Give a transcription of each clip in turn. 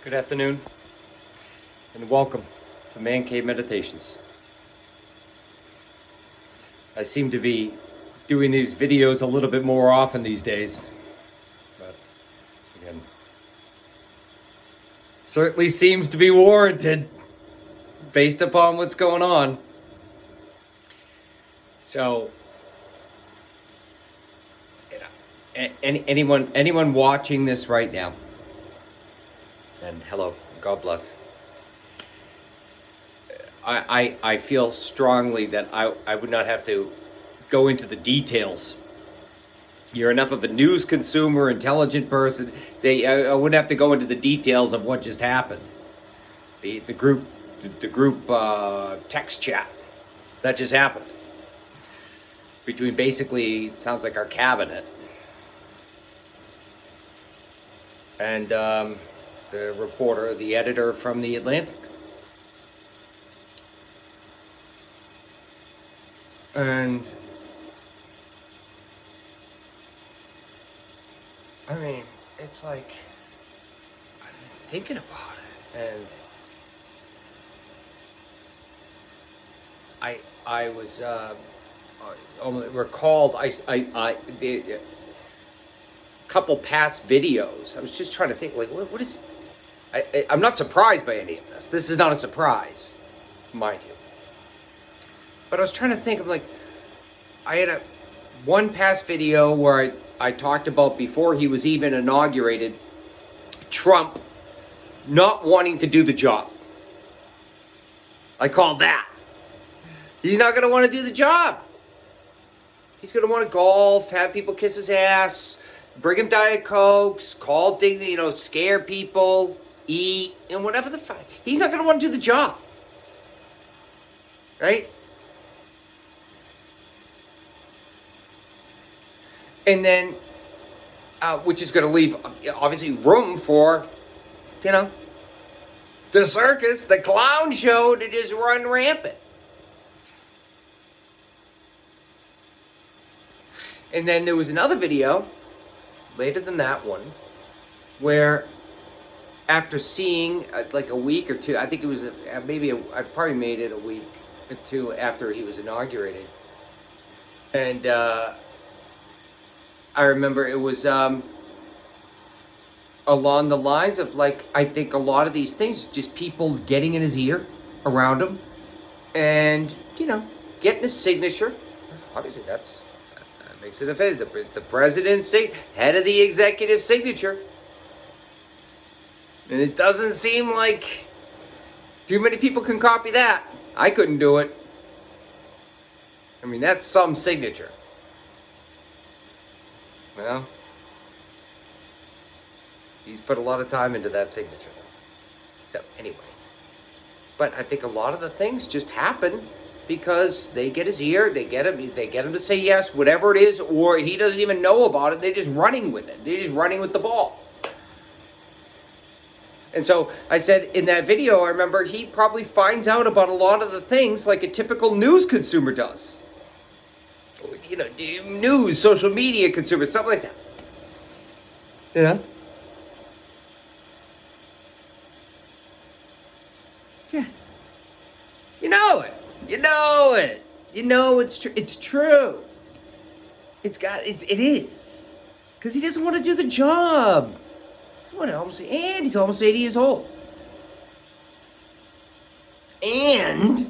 Good afternoon, and welcome to Man Cave Meditations. I seem to be doing these videos a little bit more often these days, but again, certainly seems to be warranted based upon what's going on. So, anyone watching this right now, and hello, God bless. I feel strongly that I would not have to go into the details. You're enough of a news consumer, intelligent person. I wouldn't have to go into the details of what just happened. The group text chat that just happened between basically, it sounds like our cabinet and the reporter, the editor from The Atlantic. And I mean, it's like, I've been thinking about it, and I was recalled the couple past videos. I was just trying to think, like, what is? I'm not surprised by any of this. This is not a surprise, mind you. But I was trying to think of, like, I had one past video where I talked about, before he was even inaugurated, Trump not wanting to do the job. I called that. He's not going to want to do the job. He's going to want to golf, have people kiss his ass, bring him Diet Cokes, call things, scare people, eat, and whatever the fuck. He's not going to want to do the job. Right? And then, which is going to leave, obviously, room for, the circus, the clown show to just run rampant. And then there was another video, later than that one, where after seeing, like a week or two, I think it was I probably made it a week or two after he was inaugurated. And, I remember it was along the lines of, like, I think a lot of these things, just people getting in his ear, around him, and, getting his signature. Obviously, that makes it official. It's the president's head of the executive signature. And it doesn't seem like too many people can copy that. I couldn't do it. I mean, that's some signature. Well, he's put a lot of time into that signature. So, anyway. But I think a lot of the things just happen because they get his ear, they get him to say yes, whatever it is, or he doesn't even know about it. They're just running with it. They're just running with the ball. And so I said in that video, I remember he probably finds out about a lot of the things like a typical news consumer does. News, social media consumers, something like that. Yeah. Yeah. You know it. You know it. You know it's true. It's true. It is. Because he doesn't want to do the job. He's almost 80 years old. And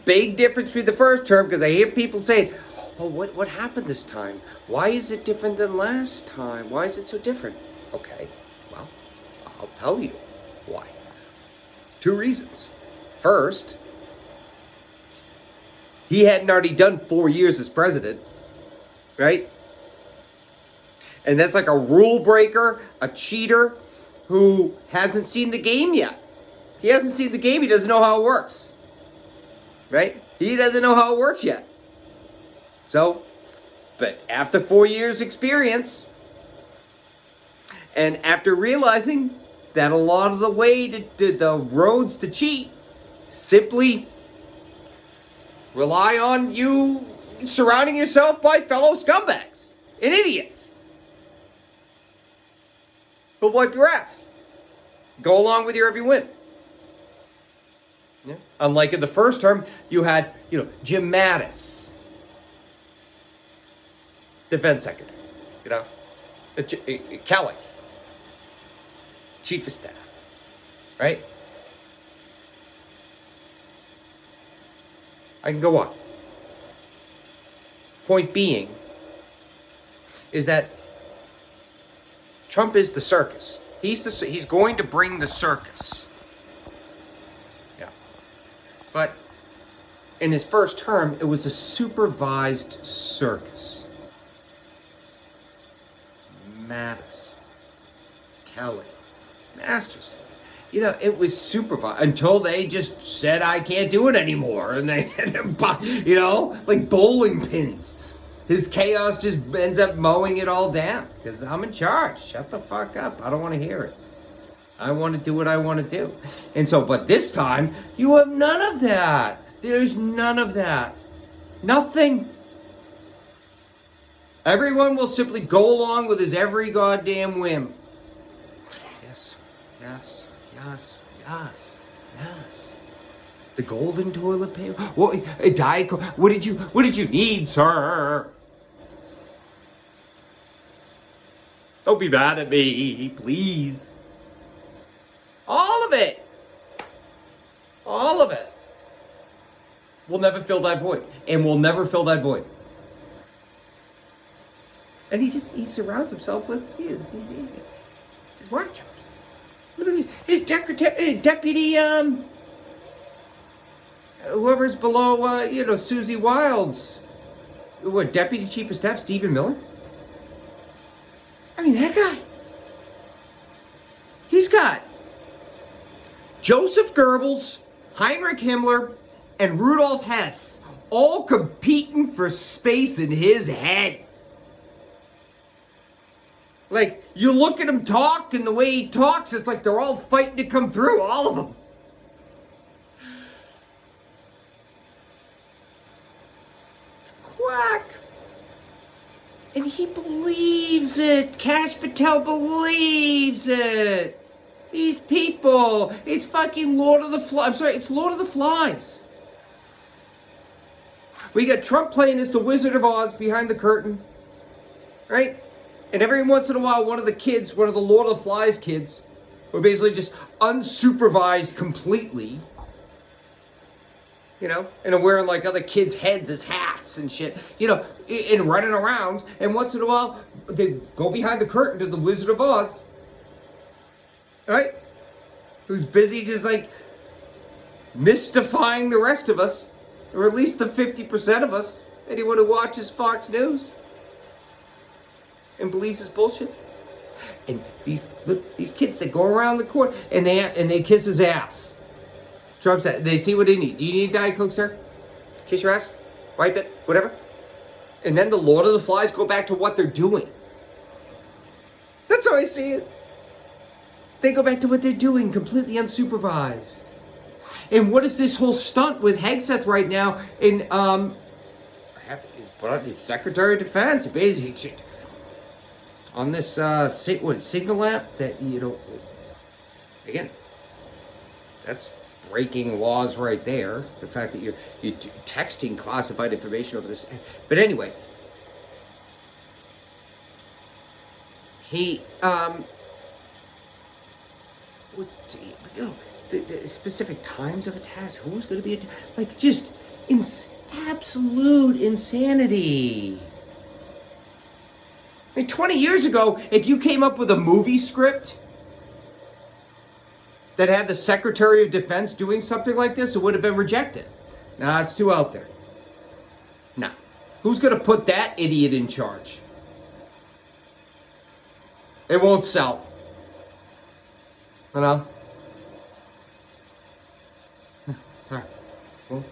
big difference between the first term, because I hear people saying, "Oh, what happened this time? Why is it different than last time? Why is it so different?" Okay, well, I'll tell you why. 2 reasons. First, he hadn't already done 4 years as president, right? And that's like a rule breaker, a cheater who hasn't seen the game yet. He hasn't seen the game. He doesn't know how it works. Right? He doesn't know how it works yet. So, but after 4 years experience, and after realizing that a lot of the way to the roads to cheat simply rely on you surrounding yourself by fellow scumbags and idiots who'll wipe your ass. Go along with your every whim. Yeah. Unlike in the first term, you had, Jim Mattis, defense secretary, Kelly, chief of staff, right? I can go on. Point being is that Trump is the circus. He's going to bring the circus. Yeah. But in his first term, it was a supervised circus. Mattis, Kelly, Masterson. It was supervised until they just said, I can't do it anymore. And they had him, like bowling pins. His chaos just ends up mowing it all down. Because I'm in charge. Shut the fuck up. I don't want to hear it. I want to do what I want to do. And so, but this time, you have none of that. There's none of that. Nothing. Everyone will simply go along with his every goddamn whim. Yes, yes, yes, yes, yes. The golden toilet paper. What? A Diet Coke. What did you need, sir? Don't be mad at me, please. All of it. All of it. We'll never fill that void. And we'll never fill that void. And he surrounds himself with his watchers. Look at his deputy, whoever's below, Susie Wilde's, deputy chief of staff, Stephen Miller. I mean, that guy. He's got Joseph Goebbels, Heinrich Himmler, and Rudolf Hess all competing for space in his head. Like, you look at him talk, and the way he talks, it's like they're all fighting to come through, all of them. It's a quack. And he believes it. Kash Patel believes it. These people. It's fucking Lord of the Flies. I'm sorry, it's Lord of the Flies. We got Trump playing as the Wizard of Oz behind the curtain. Right? And every once in a while, one of the Lord of the Flies kids, were basically just unsupervised completely, and are wearing like other kids' heads as hats and shit, and running around. And once in a while, they go behind the curtain to the Wizard of Oz, right? Who's busy just like mystifying the rest of us, or at least the 50% of us, anyone who watches Fox News and believes his bullshit. And these kids that go around the court and they kiss his ass. Trump said, they see what they need. Do you need Diet Coke, sir? Kiss your ass? Wipe it? Whatever? And then the Lord of the Flies go back to what they're doing. That's how I see it. They go back to what they're doing, completely unsupervised. And what is this whole stunt with Hegseth right now in, I have to put out his Secretary of Defense, basically, on this Signal app that, again, that's breaking laws right there. The fact that you're texting classified information over this. But anyway, he, the specific times of attacks, who's going to be attacked, like just absolute insanity. Like 20 years ago, if you came up with a movie script that had the Secretary of Defense doing something like this, it would have been rejected. Nah, it's too out there. Nah. Who's going to put that idiot in charge? It won't sell. Sorry. Well,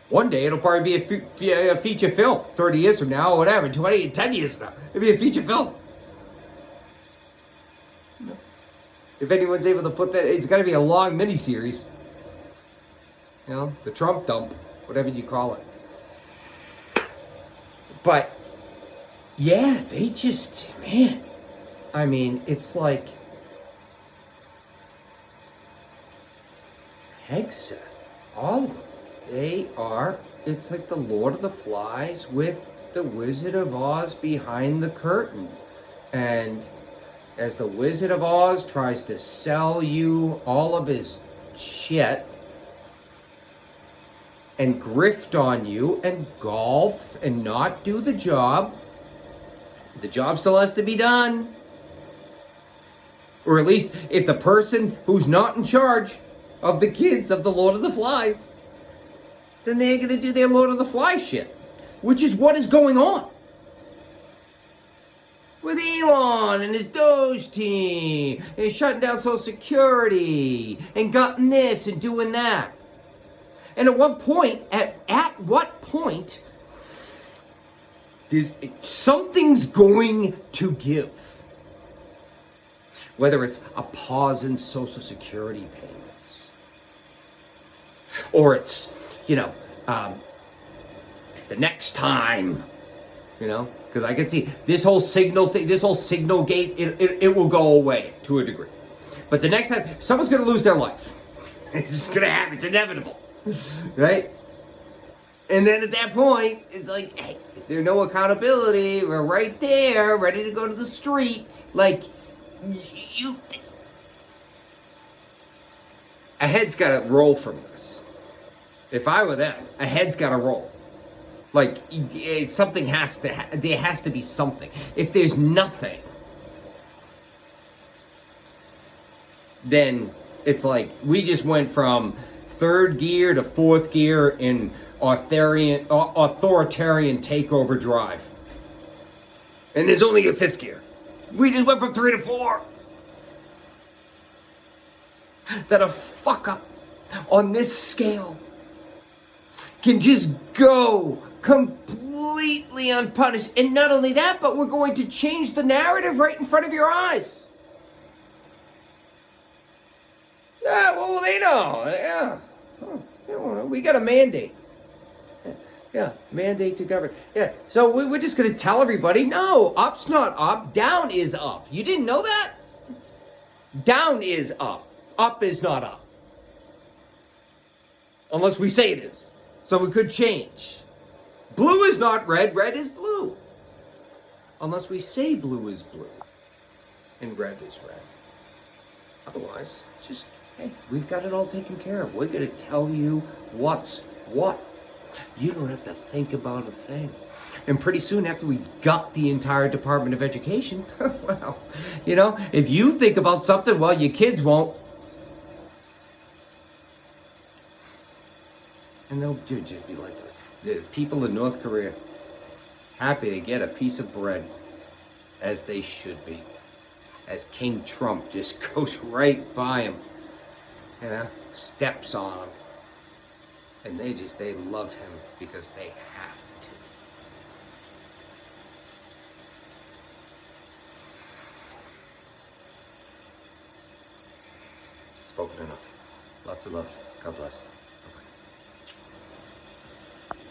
one day it'll probably be a feature film. 30 years from now, or whatever. 10 years from now. It'll be a feature film. If anyone's able to put that, it's got to be a long miniseries. The Trump dump, whatever you call it. But, yeah, they just, man. I mean, it's like Hegseth, all of them. They are, it's like the Lord of the Flies with the Wizard of Oz behind the curtain. And as the Wizard of Oz tries to sell you all of his shit and grift on you and golf and not do the job still has to be done. Or at least if the person who's not in charge of the kids of the Lord of the Flies, then they're going to do their Lord of the Flies shit, which is what is going on with Elon and his Doge team, and shutting down Social Security, and gotten this and doing that. And at what point, something's going to give. Whether it's a pause in Social Security payments, or it's, the next time, because I can see this whole signal thing, this whole signal gate, it will go away to a degree. But the next time, someone's going to lose their life. It's just going to happen. It's inevitable. Right? And then at that point, it's like, hey, is there no accountability? We're right there, ready to go to the street. Like, a head's got to roll from this. If I were them, a head's got to roll. Like, something has to, there has to be something. If there's nothing, then it's like, we just went from third gear to fourth gear in authoritarian takeover drive. And there's only a fifth gear. We just went from 3 to 4. That a fuck up on this scale can just go completely unpunished. And not only that, but we're going to change the narrative right in front of your eyes. Yeah, well, they know. Yeah. We got a mandate. Yeah, mandate to govern. Yeah, so we're just going to tell everybody, no, up's not up, down is up. You didn't know that? Down is up is not up. Unless we say it is. So it could change. Blue is not red, red is blue. Unless we say blue is blue and red is red. Otherwise, just, hey, we've got it all taken care of. We're going to tell you what's what. You don't have to think about a thing. And pretty soon after we got the entire Department of Education, well, if you think about something, well, your kids won't. And they'll just be like this. The people in North Korea, happy to get a piece of bread, as they should be. As King Trump just goes right by them, steps on them. And they love him because they have to. Spoken enough. Lots of love. God bless.